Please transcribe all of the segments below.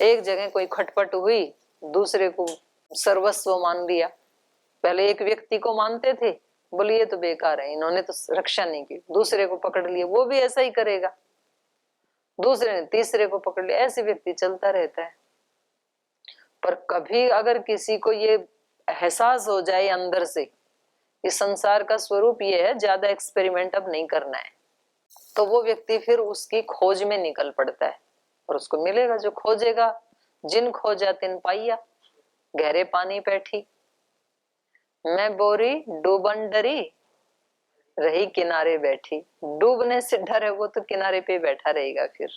एक जगह कोई खटपट हुई, दूसरे को सर्वस्व मान लिया। पहले एक व्यक्ति को मानते थे, बोले ये तो बेकार है, इन्होंने तो रक्षा नहीं की, दूसरे को पकड़ लिया, वो भी ऐसा ही करेगा, दूसरे ने तीसरे को पकड़ लिया, ऐसे व्यक्ति चलता रहता है। पर कभी अगर किसी को ये एहसास हो जाए अंदर से इस संसार का स्वरूप ये है, ज्यादा एक्सपेरिमेंट अब नहीं करना है, तो वो व्यक्ति फिर उसकी खोज में निकल पड़ता है और उसको मिलेगा जो खोजेगा। जिन खोजा तिन पाइया, गहरे पानी बैठी मैं बोरी डूबन डरी, रही किनारे बैठी। डूबने से डर है वो तो किनारे पे बैठा रहेगा। फिर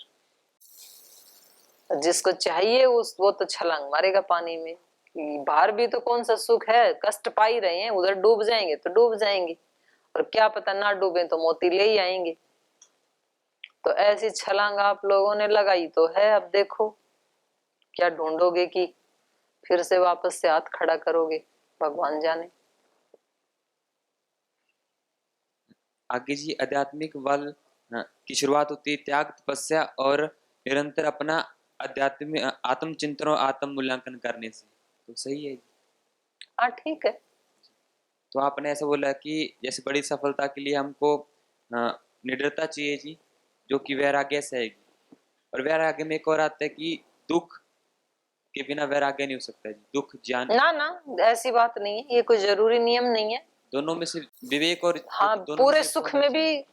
जिसको चाहिए वो तो छलांग मारेगा पानी में। बाहर भी तो कौन सा सुख है, कष्ट पा ही रहे हैं, उधर डूब जाएंगे तो डूब जाएंगे, और क्या पता ना डूबे तो मोती ले ही आएंगे। तो ऐसी छलांग आप लोगों ने लगाई तो है, अब देखो क्या ढूंढोगे कि फिर से वापस से हाथ खड़ा करोगे, भगवान जाने। आगे जी, आध्यात्मिक बल की शुरुआत होती है त्याग, तपस्या और निरंतर अपना आध्यात्मिक आत्मचिंतन और आत्म मूल्यांकन करने से। तो सही है। हाँ ठीक है। तो आपने ऐसा बोला कि जैसे बड़ी सफलता के लिए हमको निडरता चाहिए जी, जो कि वैराग्य से आएगी। और वैराग्य में एक और आता है कि दुख के बिना वैराग्य नहीं हो सकता जी। दुख ज्ञान ना ना, ऐसी बात नहीं है, ये कोई जरूरी नियम नहीं है। दोनों में से विवेक और हाँ, दोनों में पूरे से एक सुख होना में भी चाहिए।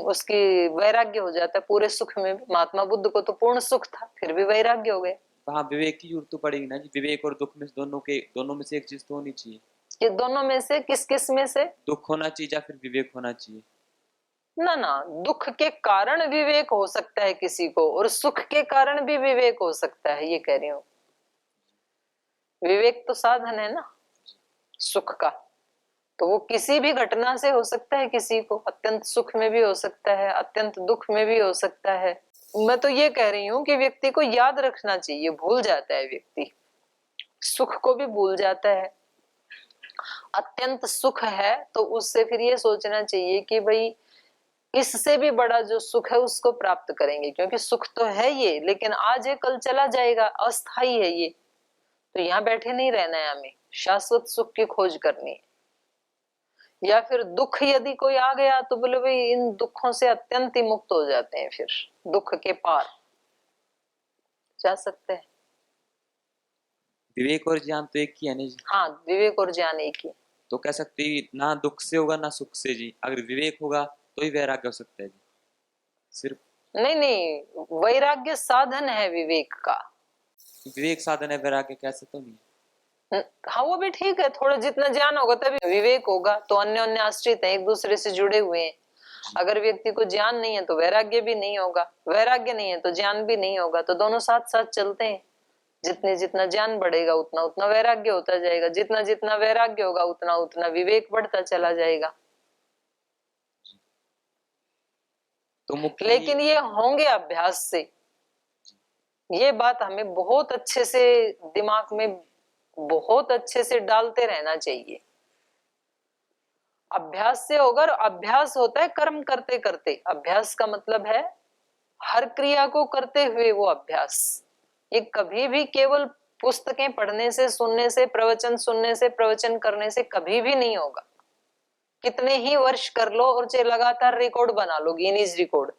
उसकी वैराग्य हो जाता है, पूरे सुख में भी। महात्मा बुद्ध को तो पूर्ण सुख था, फिर भी वैराग्य हो गए। हाँ, विवेक की जरूरत तो पड़ेगी ना जी। विवेक और दुख में से दोनों में से एक चीज तो होनी चाहिए। ये दोनों में से किस किस में से? दुख होना चाहिए या फिर विवेक होना चाहिए? ना ना, दुख के कारण विवेक हो सकता है किसी को, और सुख के कारण भी विवेक हो सकता है, ये कह रही हूँ। विवेक तो साधन है ना सुख का, तो वो किसी भी घटना से हो सकता है, किसी को अत्यंत सुख में भी हो सकता है, अत्यंत दुख में भी हो सकता है। मैं तो ये कह रही हूँ कि व्यक्ति को याद रखना चाहिए, भूल जाता है व्यक्ति, सुख को भी भूल जाता है। अत्यंत सुख है तो उससे फिर ये सोचना चाहिए कि भाई इससे भी बड़ा जो सुख है उसको प्राप्त करेंगे, क्योंकि सुख तो है ये, लेकिन आज है कल चला जाएगा, अस्थाई है ये। तो यहाँ बैठे नहीं रहना है, हमें शाश्वत सुख की खोज करनी है। या फिर दुख यदि कोई आ गया तो बोले भाई इन दुखों से अत्यंत ही मुक्त हो जाते हैं, फिर दुख के पार जा सकते हैं। विवेक और ज्ञान तो एक ही है ना जी। हाँ, विवेक और ज्ञान एक ही। तो कह सकते हैं ना दुख से होगा ना सुख से जी। अगर विवेक होगा तो ही वैराग्य हो सकता है जी। सिर्फ नहीं नहीं, वैराग्य साधन है विवेक का। विवेक साधन है, वैराग्य कैसे तो नहीं। हाँ वो भी ठीक है, थोड़ा जितना ज्ञान होगा तभी विवेक होगा, तो अन्य अन्य आश्रित है, एक दूसरे से जुड़े हुए हैं। अगर व्यक्ति को ज्ञान नहीं है तो वैराग्य भी नहीं होगा, वैराग्य नहीं है तो ज्ञान भी नहीं होगा, तो दोनों साथ साथ चलते हैं। जितने जितना ज्ञान बढ़ेगा उतना उतना वैराग्य होता जाएगा, जितना जितना वैराग्य होगा उतना उतना विवेक बढ़ता चला जाएगा। तो मुख्य लेकिन ये होंगे अभ्यास से, ये बात हमें बहुत अच्छे से दिमाग में बहुत अच्छे से डालते रहना चाहिए। अभ्यास से होगा, और अभ्यास होता है कर्म करते करते। अभ्यास का मतलब है हर क्रिया को करते हुए वो अभ्यास। ये कभी भी केवल पुस्तकें पढ़ने से, सुनने से, प्रवचन सुनने से, प्रवचन करने से कभी भी नहीं होगा। कितने ही वर्ष कर लो और चाहे लगातार रिकॉर्ड बना लो, गिनीज रिकॉर्ड,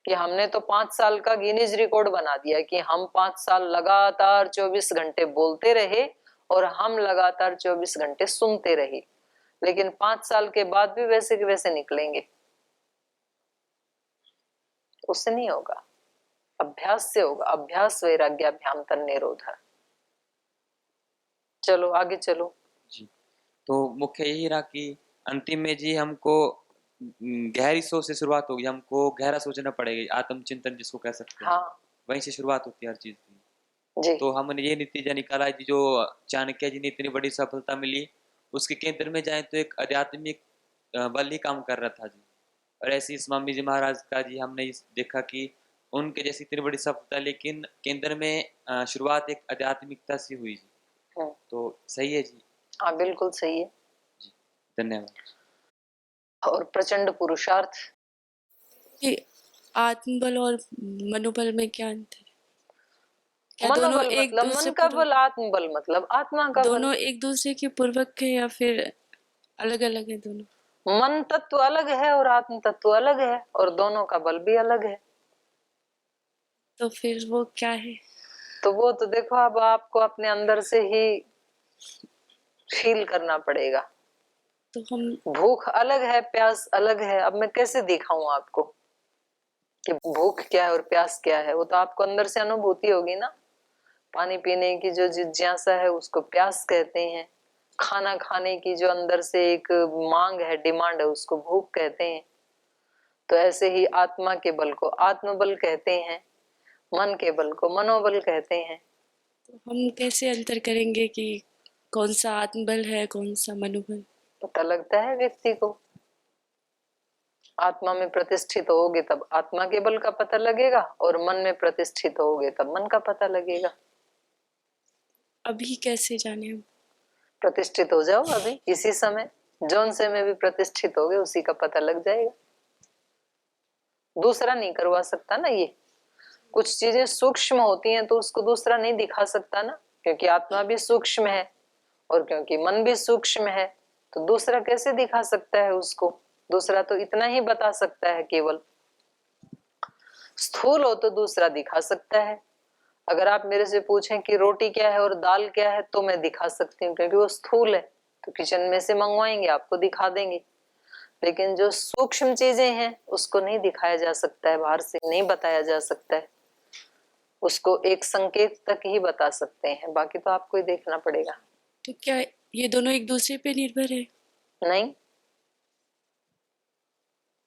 कि हमने तो 5 साल का गिनीज रिकॉर्ड बना दिया कि हम 5 साल लगातार 24 घंटे बोलते रहे और हम लगातार 24 घंटे सुनते रहे, लेकिन 5 साल के बाद भी वैसे के वैसे निकलेंगे, उससे नहीं होगा। अभ्यास से होगा। अभ्यास वैराग्याभ्याम तन्निरोध। चलो आगे चलो जी। तो मुख्य यही रहा कि अंतिम में जी हमको गहरी सोच से शुरुआत होगी। हमको गहरा सोचना पड़ेगा, आत्मचिंतन जिसको कह सकते हैं। हाँ वहीं से शुरुआत होती है हर चीज की। जी। तो हमने ये नतीजा निकाला जी, जो चाणक्य जी ने इतनी बड़ी सफलता मिली, उसके केंद्र में जाए तो एक आध्यात्मिक बल ही काम कर रहा था जी। और ऐसे ही स्वामी जी महाराज का जी हमने देखा कि उनके जैसी इतनी बड़ी सफलता, लेकिन केंद्र में शुरुआत एक आध्यात्मिकता से हुई जी। तो सही है जी। हाँ बिल्कुल सही है। जी, धन्यवाद। और प्रचंड पुरुषार्थ। कि आत्मबल और मनोबल में क्या अंतर है? क्या दोनों मनोबल एक मतलब दूसरे मन का पूर्वक, बल, आत्मबल मतलब आत्मा का बल। दोनों एक दूसरे के पूर्वक है या फिर अलग अलग है दोनों? मन तत्व अलग है और आत्म तत्व अलग है, और दोनों का बल भी अलग है। तो फिर वो क्या है? तो वो तो देखो, अब आपको अपने अंदर से ही फील करना पड़ेगा। तो हम भूख अलग है, प्यास अलग है। अब मैं कैसे दिखाऊं आपको कि भूख क्या है और प्यास क्या है? वो तो आपको अंदर से अनुभूति होगी ना। पानी पीने की जो जिज्ञासा है उसको प्यास कहते हैं। खाना खाने की जो अंदर से एक मांग है, डिमांड है, उसको भूख कहते हैं। तो ऐसे ही आत्मा के बल को आत्मबल कहते हैं, मन के बल को मनोबल कहते हैं। तो हम कैसे अंतर करेंगे कि कौन सा आत्मबल है, कौन सा मनोबल? पता लगता है व्यक्ति को। आत्मा में प्रतिष्ठित होगे तब आत्मा के बल का पता लगेगा, और मन में प्रतिष्ठित होगे तब मन का पता लगेगा। अभी कैसे जाने हम? प्रतिष्ठित हो जाओ अभी, इसी समय, जौन से में भी प्रतिष्ठित होगे उसी का पता लग जाएगा। दूसरा नहीं करवा सकता ना ये। कुछ चीजें सूक्ष्म होती हैं तो उसको दूसरा नहीं दिखा सकता ना, क्योंकि आत्मा भी सूक्ष्म है और क्योंकि मन भी सूक्ष्म है। तो दूसरा कैसे दिखा सकता है उसको? दूसरा तो इतना ही बता सकता है केवल। स्थूल हो तो दूसरा दिखा सकता है। अगर आप मेरे से पूछें कि रोटी क्या है और दाल क्या है, तो मैं दिखा सकती हूँ, क्योंकि वो स्थूल है। तो किचन में से मंगवाएंगे, आपको दिखा देंगे। लेकिन जो सूक्ष्म चीजें हैं उसको नहीं दिखाया जा सकता है, बाहर से नहीं बताया जा सकता है। उसको एक संकेत तक ही बता सकते हैं, बाकी तो आपको ही देखना पड़ेगा। तो क्या ये दोनों एक दूसरे पे निर्भर है? नहीं,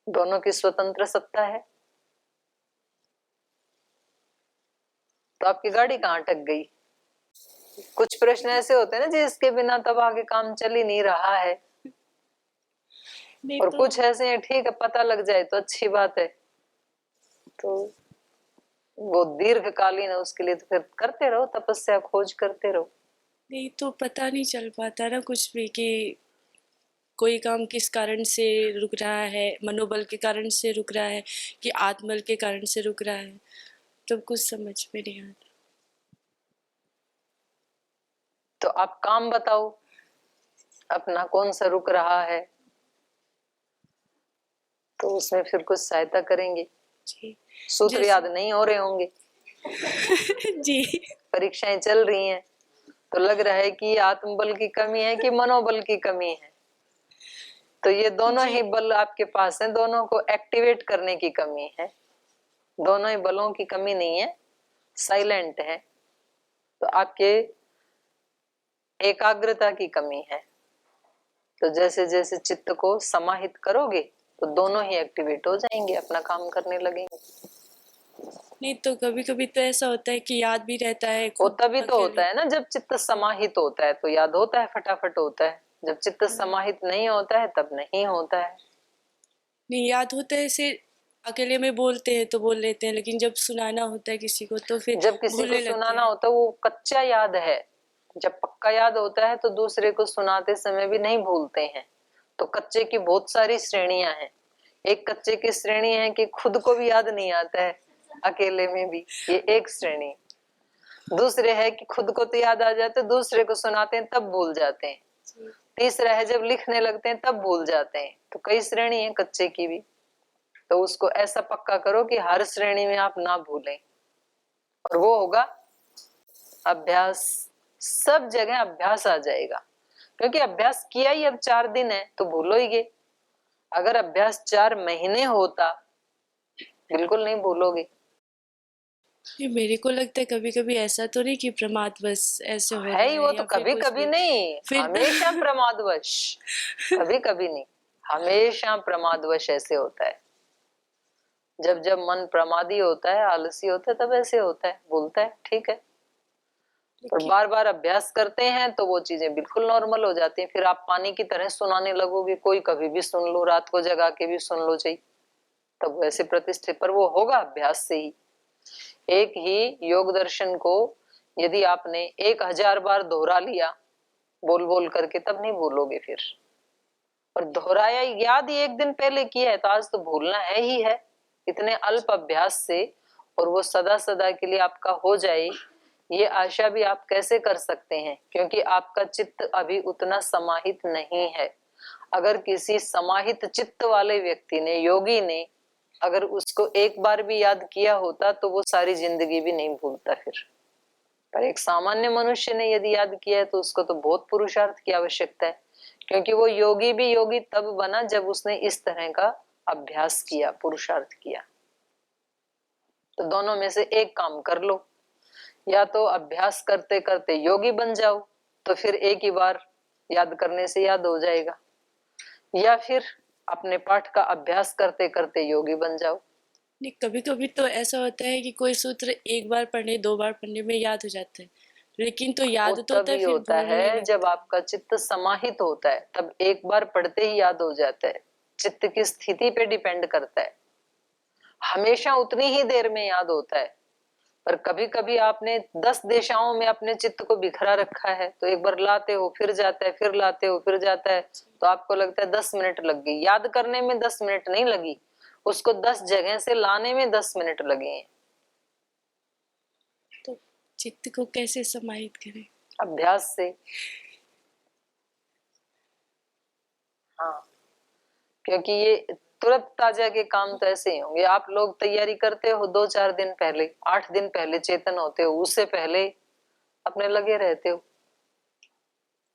दोनों की स्वतंत्र सत्ता है। तो आपकी गाड़ी कहाँ अटक गई? कुछ प्रश्न ऐसे होते हैं ना जिसके बिना तब आगे काम चल ही नहीं रहा है, नहीं और तो कुछ ऐसे हैं ठीक है, पता लग जाए तो अच्छी बात है। तो वो दीर्घकालीन है, उसके लिए तो फिर करते रहो तपस्या, खोज करते रहो। नहीं तो पता नहीं चल पाता ना कुछ भी कि कोई काम किस कारण से रुक रहा है, मनोबल के कारण से रुक रहा है कि आत्मबल के कारण से रुक रहा है, तब कुछ समझ में नहीं आता। तो आप काम बताओ अपना, कौन सा रुक रहा है, तो उसमें फिर कुछ सहायता करेंगे। जी सूत्र जैसे याद नहीं हो रहे होंगे, जी परीक्षाएं चल रही हैं, तो लग रहा है कि आत्मबल की कमी है कि मनोबल की कमी है। तो ये दोनों ही जी बल आपके पास हैं, दोनों को एक्टिवेट करने की कमी है। दोनों ही बलों की कमी नहीं है, साइलेंट है। तो आपके एकाग्रता की कमी है। तो जैसे जैसे चित्त को समाहित करोगे तो दोनों ही एक्टिवेट हो जाएंगे, अपना काम करने लगेंगे। नहीं तो कभी कभी तो ऐसा होता है कि याद भी रहता है वो खुद तभी तो अकेले। होता है ना, जब चित्त समाहित होता है तो याद होता है, फटाफट होता है। जब चित्त समाहित नहीं होता है तब नहीं होता है। नहीं याद होता है, ऐसे अकेले में बोलते हैं तो बोल लेते हैं, लेकिन जब सुनाना होता है किसी को तो फिर जब किसी को भूलने लगते सुनाना हैं। होता है वो कच्चा याद है। जब पक्का याद होता है तो दूसरे को सुनाते समय भी नहीं भूलते हैं। तो कच्चे की बहुत सारी श्रेणियां हैं। एक कच्चे की श्रेणी है कि खुद को भी याद नहीं आता है अकेले में भी, ये एक श्रेणी। दूसरे है कि खुद को तो याद आ जाते, दूसरे को सुनाते हैं तब भूल जाते हैं। तीसरा है जब लिखने लगते हैं तब भूल जाते हैं। तो कई श्रेणी है कच्चे की भी। तो उसको ऐसा पक्का करो कि हर श्रेणी में आप ना भूलें, और वो होगा अभ्यास। सब जगह अभ्यास आ जाएगा, क्योंकि अभ्यास किया ही अब 4 दिन है तो भूलोगे। अगर अभ्यास 4 महीने होता बिल्कुल नहीं भूलोगे। नहीं, मेरे को लगता है कभी कभी ऐसा तो नहीं कि प्रमादवश ऐसे हो रहा है ही, है वो तो या फिर कभी कुछ कभी भी। नहीं, फिर हमेशा प्रमादवश। कभी कभी नहीं, हमेशा प्रमादवश ऐसे होता है। जब जब मन प्रमादी होता है, आलसी होता है, तब ऐसे होता है, बोलता है, ठीक है। और लेकिन बार बार अभ्यास करते हैं तो वो चीजें बिल्कुल नॉर्मल हो जाती हैं। फिर आप पानी की तरह सुनाने लगोगे, कोई कभी भी सुन लो, रात को जगा के भी सुन लो चाहिए, तब वैसे प्रतिष्ठित। पर वो होगा अभ्यास से ही। एक ही योग दर्शन को यदि आपने 1000 बार दोहरा लिया बोल बोल करके, तब नहीं भूलोगे फिर। और दोहराया याद ही एक दिन पहले किया है तो आज तो भूलना है ही है, इतने अल्प अभ्यास से। और वो सदा सदा के लिए आपका हो जाए, ये आशा भी आप कैसे कर सकते हैं, क्योंकि आपका चित्त अभी उतना समाहित नहीं है। अगर किसी समाहित चित्त वाले व्यक्ति ने, योगी ने, अगर उसको एक बार भी याद किया होता तो वो सारी जिंदगी भी नहीं भूलता फिर। पर एक सामान्य मनुष्य ने यदि याद किया है तो उसको तो बहुत पुरुषार्थ की आवश्यकता है, क्योंकि वो योगी भी योगी तब बना जब उसने इस तरह का अभ्यास किया, पुरुषार्थ किया। तो दोनों में से एक काम कर लो, या तो अभ्यास करते करते योगी बन जाओ, तो फिर एक ही बार याद करने से याद हो जाएगा, या फिर अपने पाठ का अभ्यास करते करते योगी बन जाओ। नहीं, कभी कभी तो ऐसा होता है कि कोई सूत्र एक बार पढ़ने, 2 बार पढ़ने में याद हो जाता है, लेकिन तो वो याद तो होता है, तभी फिर होता भूलने है लगता जब है। आपका चित्त समाहित होता है, तब एक बार पढ़ते ही याद हो जाता है। चित्त की स्थिति पे डिपेंड करता है, हमेशा उतनी ही देर में याद होता है। पर कभी कभी आपने 10 दिशाओं में अपने चित्त को बिखरा रखा है, तो एक बार लाते हो फिर जाता है, फिर लाते हो फिर जाता है, तो आपको लगता है 10 मिनट लग गई। याद करने में 10 मिनट नहीं लगी, उसको 10 जगह से लाने में 10 मिनट लगे हैं। तो चित्त को कैसे समाहित करें? अभ्यास से। हाँ, क्योंकि ये तुरंत ताजा के काम तो ऐसे ही होंगे। आप लोग तैयारी करते हो 2-4 दिन पहले, 8 दिन पहले चेतन होते हो, उससे पहले अपने लगे रहते हो,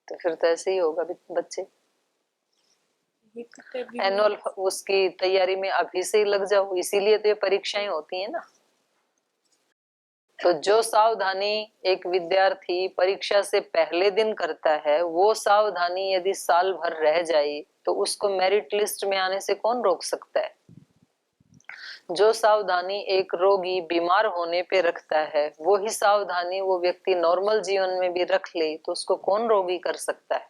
तो फिर तो ऐसे ही होगा बच्चे। ये कभी एनुअल उसकी तैयारी में अभी से ही लग जाओ, इसीलिए तो ये परीक्षाएं होती है ना। तो जो सावधानी एक विद्यार्थी परीक्षा से पहले दिन करता है, वो सावधानी यदि साल भर रह जाए तो उसको मेरिट लिस्ट में आने से कौन रोक सकता है। जो सावधानी एक रोगी बीमार होने पे रखता है, वो ही सावधानी वो व्यक्ति नॉर्मल जीवन में भी रख ले तो उसको कौन रोगी कर सकता है।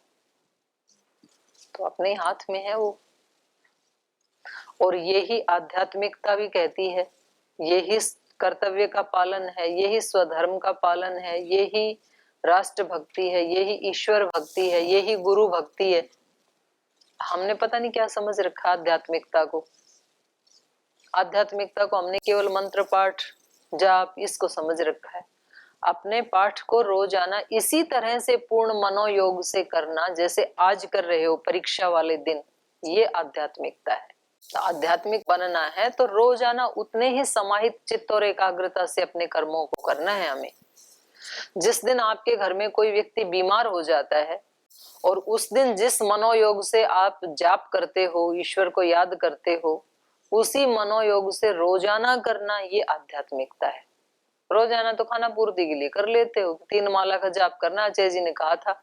तो अपने हाथ में है वो। और यही आध्यात्मिकता भी कहती है, यही कर्तव्य का पालन है, यही स्वधर्म का पालन है, यही राष्ट्र भक्ति है, यही ईश्वर भक्ति है, यही गुरु भक्ति है। हमने पता नहीं क्या समझ रखा आध्यात्मिकता को। आध्यात्मिकता को हमने केवल मंत्र पाठ, जाप, इसको समझ रखा है। अपने पाठ को रोजाना इसी तरह से पूर्ण मनोयोग से करना जैसे आज कर रहे हो परीक्षा वाले दिन, ये आध्यात्मिकता है। आध्यात्मिक बनना है तो रोजाना उतने ही समाहित चित्त और एकाग्रता से अपने कर्मों को करना है हमें। जिस दिन आपके घर में कोई व्यक्ति बीमार हो जाता है और उस दिन जिस मनोयोग से आप जाप करते हो, ईश्वर को याद करते हो, उसी मनोयोग से रोजाना करना, ये आध्यात्मिकता है। रोजाना तो खाना पूर्ति के लिए कर लेते हो, 3 माला का जाप करना आचार्य जी ने कहा था,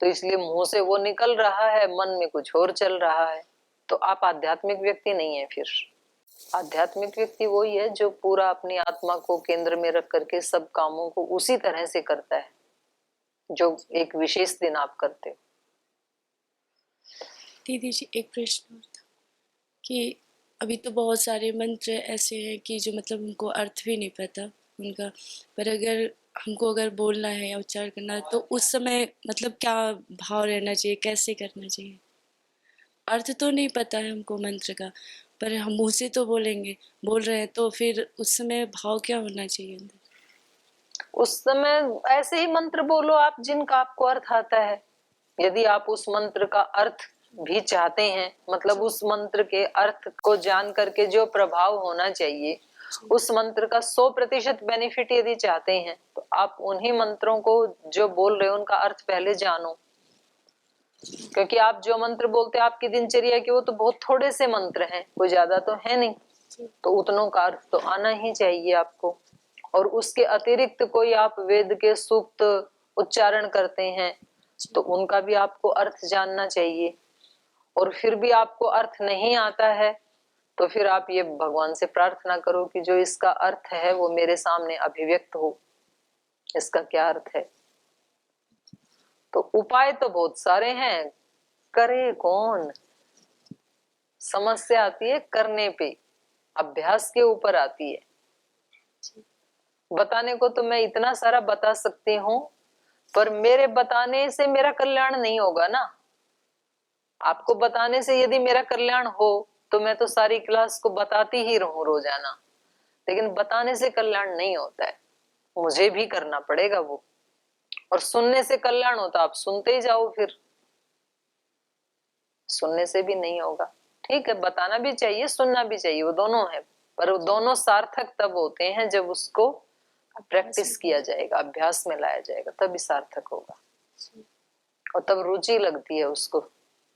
तो इसलिए मुंह से वो निकल रहा है, मन में कुछ और चल रहा है, तो आप आध्यात्मिक व्यक्ति नहीं है। फिर आध्यात्मिक व्यक्ति वही है जो पूरा अपनी आत्मा को केंद्र में रख करके सब कामों को उसी तरह से करता है जो एक विशेष दिन आप करते हो। दीदी जी, एक प्रश्न और था कि अभी तो बहुत सारे मंत्र ऐसे हैं कि जो मतलब उनको अर्थ भी नहीं पता उनका, पर अगर बोलना है या उच्चारण करना है तो उस समय मतलब क्या भाव रहना चाहिए, कैसे करना चाहिए? अर्थ तो नहीं पता है हमको मंत्र का, पर हम मुँह से तो बोल रहे हैं, तो फिर उस समय भाव क्या होना चाहिए अंदर? उस समय ऐसे ही मंत्र बोलो आप जिनका आपको अर्थ आता है। यदि आप उस मंत्र का अर्थ भी चाहते हैं, मतलब उस मंत्र के अर्थ को जान करके जो प्रभाव होना चाहिए, उस मंत्र का 100% बेनिफिट यदि चाहते हैं, तो आप उन्हीं मंत्रों को जो बोल रहे हो उनका अर्थ पहले जानो। क्योंकि आप जो मंत्र बोलते हैं आपकी दिनचर्या के वो तो बहुत थोड़े से मंत्र हैं, कोई ज्यादा तो है नहीं, तो उतनों का अर्थ तो आना ही चाहिए आपको। और उसके अतिरिक्त कोई आप वेद के सूक्त उच्चारण करते हैं तो उनका भी आपको अर्थ जानना चाहिए। और फिर भी आपको अर्थ नहीं आता है तो फिर आप ये भगवान से प्रार्थना करो कि जो इसका अर्थ है वो मेरे सामने अभिव्यक्त हो, इसका क्या अर्थ है। तो उपाय तो बहुत सारे हैं, करे कौन। समस्या आती है करने पे, अभ्यास के ऊपर आती है। बताने को तो मैं इतना सारा बता सकती हूँ, पर मेरे बताने से मेरा कल्याण नहीं होगा ना। आपको बताने से यदि मेरा कल्याण हो तो मैं तो सारी क्लास को बताती ही रहूं रोजाना, लेकिन बताने से कल्याण नहीं होता है। मुझे भी करना पड़ेगा वो। और सुनने से कल्याण होता, आप सुनते ही जाओ, फिर सुनने से भी नहीं होगा। ठीक है, बताना भी चाहिए, सुनना भी चाहिए, वो दोनों है, पर वो दोनों सार्थक तब होते हैं जब उसको प्रैक्टिस किया जाएगा, अभ्यास में लाया जाएगा, तभी सार्थक होगा। और तब रुचि लगती है उसको,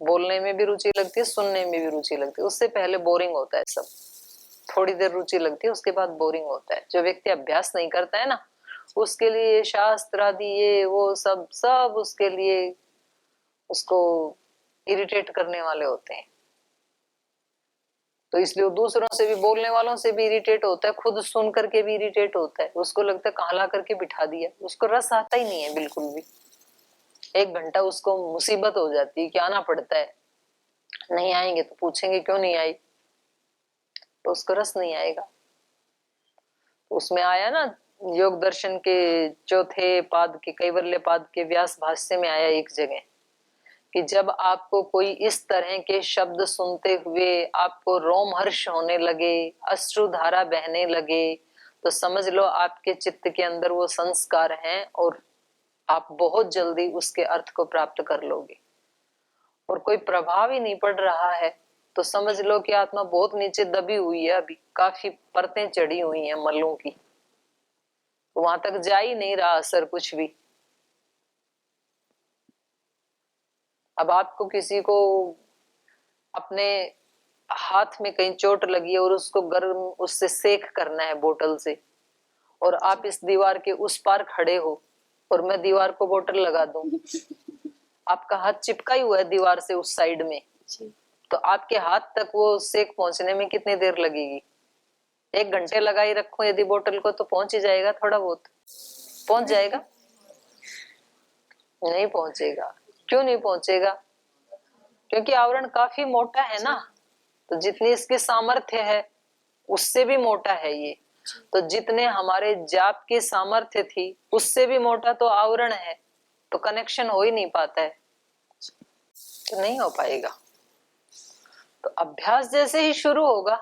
बोलने में भी रुचि लगती है, सुनने में भी रुचि लगती है। उससे पहले बोरिंग होता है सब, थोड़ी देर रुचि लगती है, उसके बाद बोरिंग होता है। जो व्यक्ति अभ्यास नहीं करता है ना, उसके लिए शास्त्र आदि ये वो सब सब उसके लिए, उसको इरिटेट करने वाले होते हैं। तो इसलिए वो दूसरों से भी, बोलने वालों से भी इरिटेट होता है, खुद सुन करके भी इरिटेट होता है। उसको लगता है कहाँ ला करके बिठा दिया, उसको रस आता ही नहीं है बिल्कुल भी। 1 घंटा उसको मुसीबत हो जाती है कि आना पड़ता है, नहीं आएंगे तो पूछेंगे क्यों नहीं आई, तो उसको रस नहीं आएगा। उसमें आया ना, योग दर्शन के चौथे पाद के, कैवल्य पाद के व्यास भाष्य में आया एक जगह कि जब आपको कोई इस तरह के शब्द सुनते हुए आपको रोमहर्ष होने लगे, अश्रुधारा बहने लगे, तो समझ लो आपके चित्त के अंदर वो संस्कार हैं और आप बहुत जल्दी उसके अर्थ को प्राप्त कर लोगे। और कोई प्रभाव ही नहीं पड़ रहा है तो समझ लो कि आत्मा बहुत नीचे दबी हुई है, अभी काफी परतें चढ़ी हुई हैं मलों की, वहां तक जा ही नहीं रहा असर कुछ भी। अब आपको किसी को अपने हाथ में कहीं चोट लगी है और उसको गर्म उससे सेक करना है बोतल से, और आप इस दीवार के उस पार खड़े हो और मैं दीवार को बोतल लगा दूं, आपका हाथ चिपका ही हुआ है दीवार से उस साइड में, तो आपके हाथ तक वो सेक पहुंचने में कितनी देर लगेगी? 1 घंटे लगाई रखो यदि बोतल को तो पहुंच ही जाएगा, थोड़ा बहुत पहुंच जाएगा? नहीं पहुंचेगा। क्यों नहीं पहुंचेगा? क्योंकि आवरण काफी मोटा है ना, तो जितनी इसकी सामर्थ्य है उससे भी मोटा है ये। तो जितने हमारे जाप की सामर्थ्य थी उससे भी मोटा तो आवरण है, तो कनेक्शन हो ही नहीं पाता है, तो नहीं हो पाएगा। तो अभ्यास जैसे ही शुरू होगा,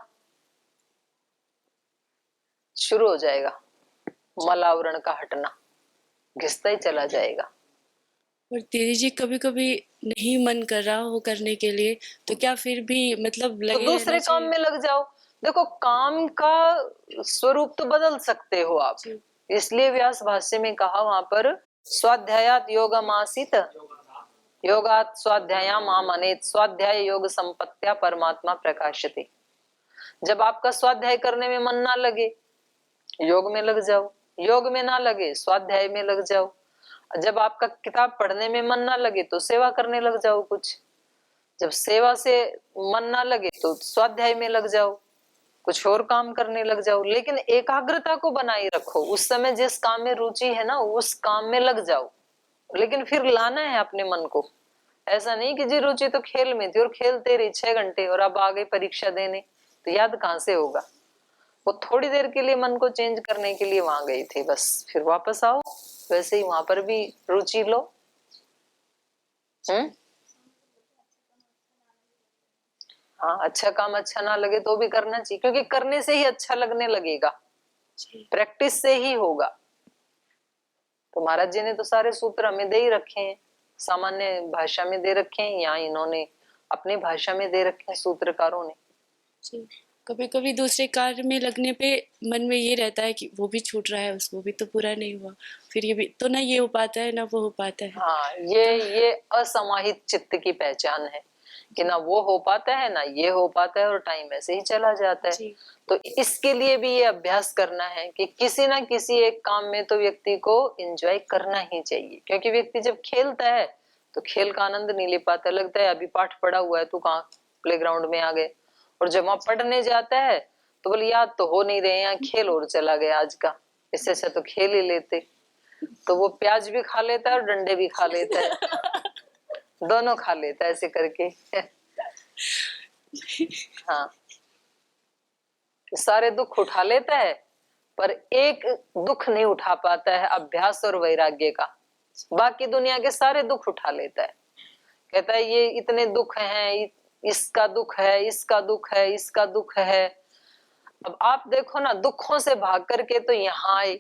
शुरू हो जाएगा मल आवरण का हटना, घिसता ही चला जाएगा। और दीदी जी कभी कभी नहीं मन कर रहा हो करने के लिए, तो क्या फिर भी मतलब तो लगे दूसरे रहना काम में लग जाओ। देखो, काम का स्वरूप तो बदल सकते हो आप, इसलिए व्यास भाष्य में कहा वहां पर स्वाध्यायात योगमासीत योगात स्वाध्यायाम आमनेत स्वाध्याय योग संपत्त्या परमात्मा प्रकाशते। जब आपका स्वाध्याय करने में मन ना लगे, योग में लग जाओ, योग में ना लगे स्वाध्याय में लग जाओ, जब आपका किताब पढ़ने में मन ना लगे तो सेवा करने लग जाओ कुछ, जब सेवा से मन ना लगे तो स्वाध्याय में लग जाओ, कुछ और काम करने लग जाओ। लेकिन एकाग्रता को बनाए रखो, उस समय जिस काम में रुचि है ना उस काम में लग जाओ, लेकिन फिर लाना है अपने मन को। ऐसा नहीं कि जी रुचि तो खेल में थी और खेलते रही 6 घंटे और अब आ गई परीक्षा देने, तो याद कहाँ से होगा? वो थोड़ी देर के लिए मन को चेंज करने के लिए वहां गई थी, बस फिर वापस आओ। वैसे ही वहां पर भी रुचि लो। हाँ, अच्छा काम अच्छा ना लगे तो भी करना चाहिए, क्योंकि करने से ही अच्छा लगने लगेगा, प्रैक्टिस से ही होगा। तो महाराज जी ने तो सारे सूत्र हमें दे ही रखे हैं, सामान्य भाषा में दे रखे हैं या इन्होंने अपनी भाषा में दे रखे हैं सूत्रकारों ने। कभी कभी दूसरे कार्य में लगने पे मन में ये रहता है कि वो भी छूट रहा है, उसको भी तो पूरा नहीं हुआ, फिर ये भी तो ना ये हो पाता है ना वो हो पाता है। हाँ, ये असमाहित चित्त की पहचान है कि ना वो हो पाता है ना ये हो पाता है और टाइम ऐसे ही चला जाता है। तो इसके लिए भी ये अभ्यास करना है कि किसी ना किसी एक काम में तो व्यक्ति को एंजॉय करना ही चाहिए, क्योंकि व्यक्ति जब खेलता है तो खेल का आनंद नहीं ले पाता, लगता है अभी पाठ पढ़ा हुआ है, तू कहाँ प्लेग्राउंड में आ गए। और जब वहां पढ़ने जाता है तो बोले याद तो हो नहीं रहे, यहाँ खेल और चला गया आज का, इससे अच्छा तो खेल ही लेते। तो वो प्याज भी खा लेता है और डंडे भी खा लेता है, दोनों खा लेता है ऐसे करके। हाँ, सारे दुख उठा लेता है पर एक दुख नहीं उठा पाता है अभ्यास और वैराग्य का, बाकी दुनिया के सारे दुख उठा लेता है। कहता है ये इतने दुख हैं, इसका दुख है, इसका दुख है, इसका दुख है। अब आप देखो ना, दुखों से भाग करके तो यहाँ आए,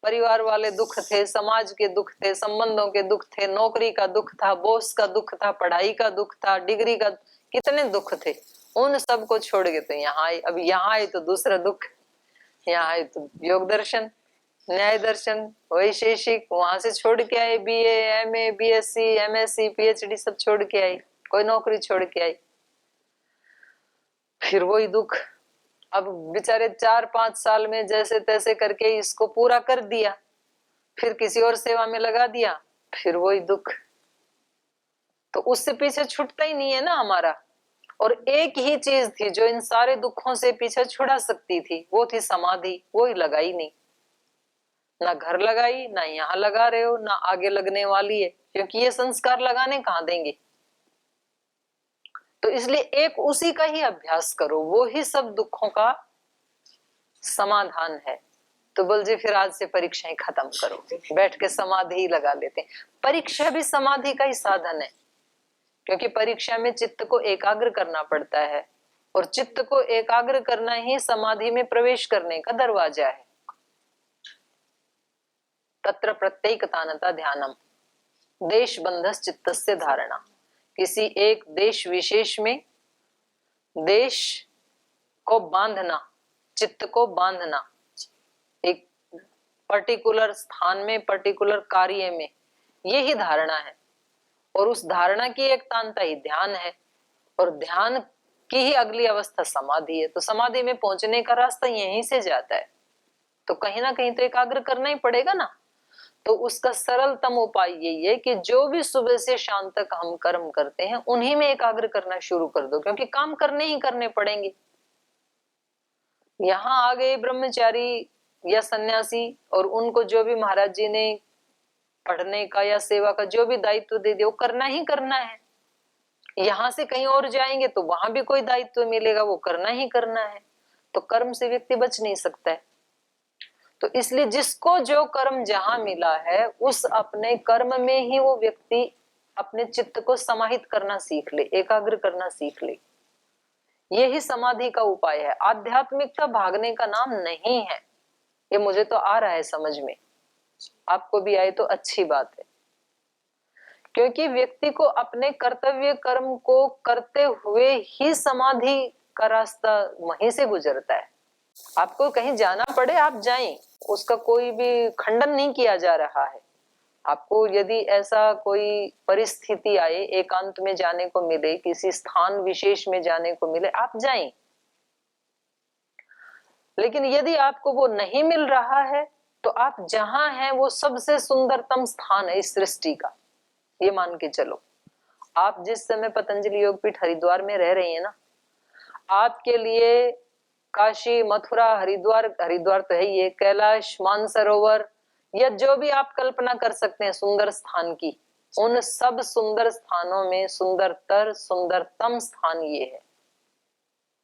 परिवार वाले दुख थे, समाज के दुख थे, संबंधों के दुख थे, नौकरी का दुख था, बॉस का दुख था, पढ़ाई का दुख था, डिग्री का, कितने दुख थे, उन सब को छोड़ के तो यहाँ आए। अब यहाँ आए तो दूसरा दुख, यहाँ आए तो योग दर्शन, न्याय दर्शन, वैशेषिक, वहां से छोड़ के आए BA, MA, BSc, MSc, PhD सब छोड़ के आई, कोई नौकरी छोड़ के आई, फिर वही दुख। अब बेचारे 4-5 साल में जैसे तैसे करके इसको पूरा कर दिया, फिर किसी और सेवा में लगा दिया, फिर वही दुख। तो उससे पीछे छूटता ही नहीं है ना हमारा। और एक ही चीज थी जो इन सारे दुखों से पीछे छुड़ा सकती थी, वो थी समाधि, वो ही लगाई नहीं। ना घर लगाई, ना यहाँ लगा रहे हो, ना आगे लगने वाली है, क्योंकि ये संस्कार लगाने कहाँ देंगे। तो इसलिए एक उसी का ही अभ्यास करो, वो ही सब दुखों का समाधान है। तो बोल जी फिर आज से परीक्षाएं खत्म करो, बैठ के समाधि ही लगा लेते हैं। परीक्षा भी समाधि का ही साधन है, क्योंकि परीक्षा में चित्त को एकाग्र करना पड़ता है, और चित्त को एकाग्र करना ही समाधि में प्रवेश करने का दरवाजा है। तत्र प्रत्येकतानता ध्यानम, देश बंधस चित्तस्य धारणा। किसी एक देश विशेष में देश को बांधना, चित्त को बांधना, एक पर्टिकुलर स्थान में, पर्टिकुलर कार्य में, यही धारणा है। और उस धारणा की एक तांता ही ध्यान है, और ध्यान की ही अगली अवस्था समाधि है। तो समाधि में पहुंचने का रास्ता यहीं से जाता है। तो कहीं ना कहीं तो एकाग्र करना ही पड़ेगा ना। तो उसका सरलतम उपाय यही है कि जो भी सुबह से शाम तक हम कर्म करते हैं उन्हीं में एकाग्र करना शुरू कर दो, क्योंकि काम करने ही करने पड़ेंगे। यहाँ आ गए ब्रह्मचारी या सन्यासी, और उनको जो भी महाराज जी ने पढ़ने का या सेवा का जो भी दायित्व दे दिया वो करना ही करना है। यहाँ से कहीं और जाएंगे तो वहां भी कोई दायित्व मिलेगा, वो करना ही करना है। तो कर्म से व्यक्ति बच नहीं सकता है। तो इसलिए जिसको जो कर्म जहां मिला है उस अपने कर्म में ही वो व्यक्ति अपने चित्त को समाहित करना सीख ले, एकाग्र करना सीख ले। यही समाधि का उपाय है। आध्यात्मिकता भागने का नाम नहीं है। ये मुझे तो आ रहा है समझ में, आपको भी आए तो अच्छी बात है। क्योंकि व्यक्ति को अपने कर्तव्य कर्म को करते हुए ही समाधि का रास्ता वहीं से गुजरता है। आपको कहीं जाना पड़े आप जाएं, उसका कोई भी खंडन नहीं किया जा रहा है। आपको यदि ऐसा कोई परिस्थिति आए, एकांत में जाने को मिले, किसी स्थान विशेष में जाने को मिले, आप जाएं। लेकिन यदि आपको वो नहीं मिल रहा है तो आप जहां हैं वो सबसे सुंदरतम स्थान है इस सृष्टि का, ये मान के चलो। आप जिस समय पतंजलि योगपीठ हरिद्वार में रह रही हैं ना, आपके लिए काशी, मथुरा, हरिद्वार, हरिद्वार तो है ये, कैलाश, मानसरोवर, या जो भी आप कल्पना कर सकते हैं सुंदर स्थान की, उन सब सुंदर स्थानों में सुंदरतम स्थान ये है,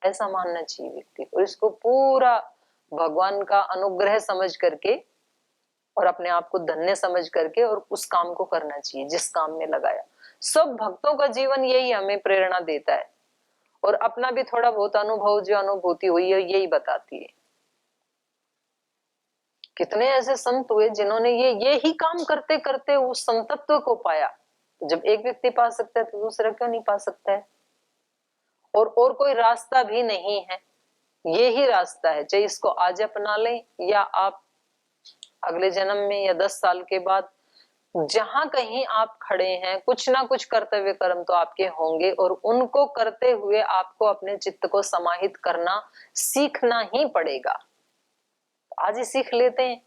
ऐसा मानना चाहिए व्यक्ति को। इसको पूरा भगवान का अनुग्रह समझ करके और अपने आप को धन्य समझ करके और उस काम को करना चाहिए जिस काम में लगाया। सब भक्तों का जीवन यही हमें प्रेरणा देता है, और अपना भी थोड़ा बहुत अनुभव, जो अनुभूति हुई है यही बताती है। कितने ऐसे संत हुए जिन्होंने ये ही काम करते करते उस संतत्व को पाया। जब एक व्यक्ति पा सकता है तो दूसरा क्यों नहीं पा सकता है। और कोई रास्ता भी नहीं है, ये ही रास्ता है। चाहे इसको आज अपना लें या आप अगले जन्म में या 10 साल के बाद, जहां कहीं आप खड़े हैं कुछ ना कुछ कर्तव्य कर्म तो आपके होंगे, और उनको करते हुए आपको अपने चित्त को समाहित करना सीखना ही पड़ेगा। आज ही सीख लेते हैं,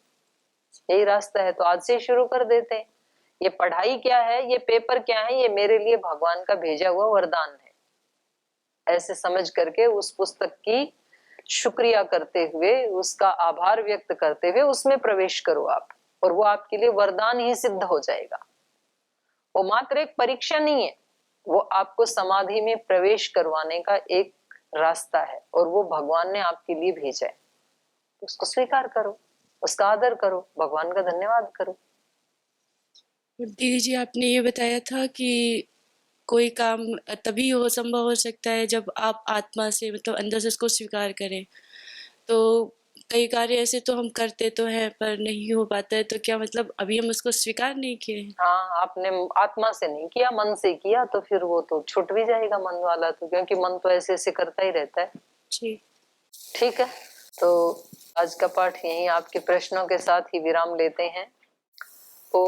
यही रास्ता है तो आज से शुरू कर देते हैं। ये पढ़ाई क्या है, ये पेपर क्या है, ये मेरे लिए भगवान का भेजा हुआ वरदान है, ऐसे समझ करके उस पुस्तक की शुक्रिया करते हुए, उसका आभार व्यक्त करते हुए उसमें प्रवेश करो आप, और वो आपके लिए वरदान ही सिद्ध हो जाएगा। वो मात्र एक परीक्षा नहीं है, वो आपको समाधि में प्रवेश करवाने का एक रास्ता है, और वो भगवान ने आपके लिए भेजा है। उसको स्वीकार करो, उसका आदर करो, भगवान का धन्यवाद करो। दीदी जी, आपने ये बताया था कि कोई काम तभी संभव हो सकता है जब आप आत्मा से, मतलब अंदर से उसको स्वीकार करें। तो कई कार्य ऐसे तो हम करते तो हैं पर नहीं हो पाता है, तो क्या मतलब अभी हम उसको स्वीकार नहीं किए हैं? हाँ, आपने आत्मा से नहीं किया, मन से किया, तो फिर वो तो छूट भी जाएगा मन वाला तो, क्योंकि मन तो ऐसे ऐसे करता ही रहता है। जी। ठीक है, तो आज का पाठ यहीं आपके प्रश्नों के साथ ही विराम लेते हैं। ओ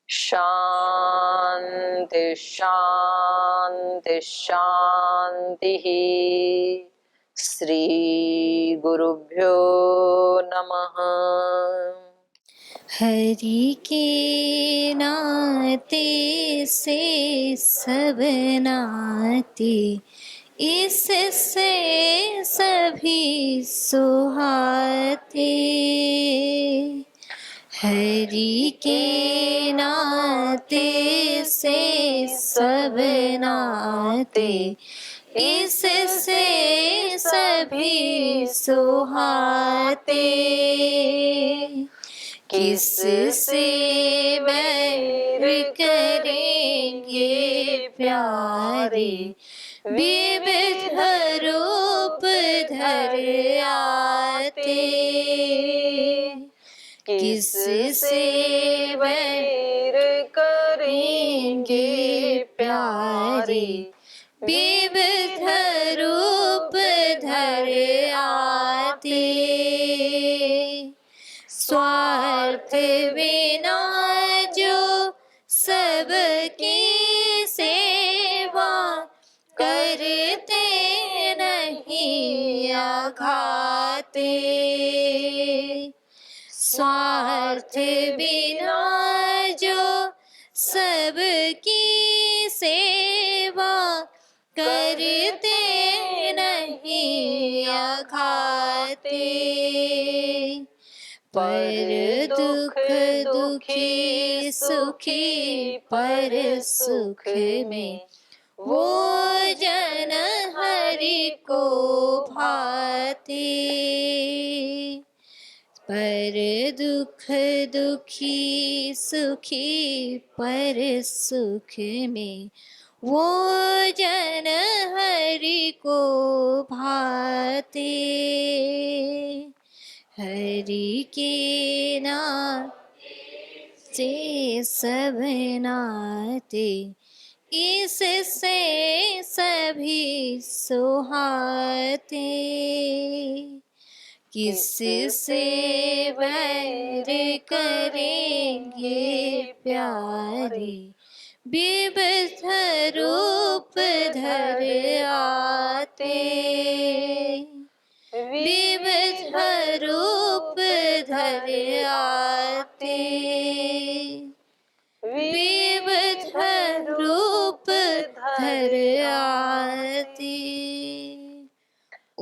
शांति शांति शांति। श्री गुरुभ्यो नमः। हरि के नाते से सब नाते, इससे सभी सुहाते। हरि के नाते से सब नाते, इससे सभी सुहाते। किससे बैर करेंगे प्यारे, विविध रूप धर आते। किससे बैर करेंगे प्यारे, विविध रूप धर आते। स्वार्थ बिना जो सबकी सेवा करते नहीं आघाते। स्वार्थ बिना जो सबकी सेवा करते नहीं आघाते। पर दुख दुखी सुखी पर सुख में, वो जन हरि को भाते। पर दुख दुखी सुखी पर सुख में, वो जन हरि को भाते। हरि के नाम से सब नाते, इससे सभी सुहाते। किससे बैर करेंगे प्यारे, विविध रूप धर आते। विविध रूप धर आते। विविध रूप धर आते। ओ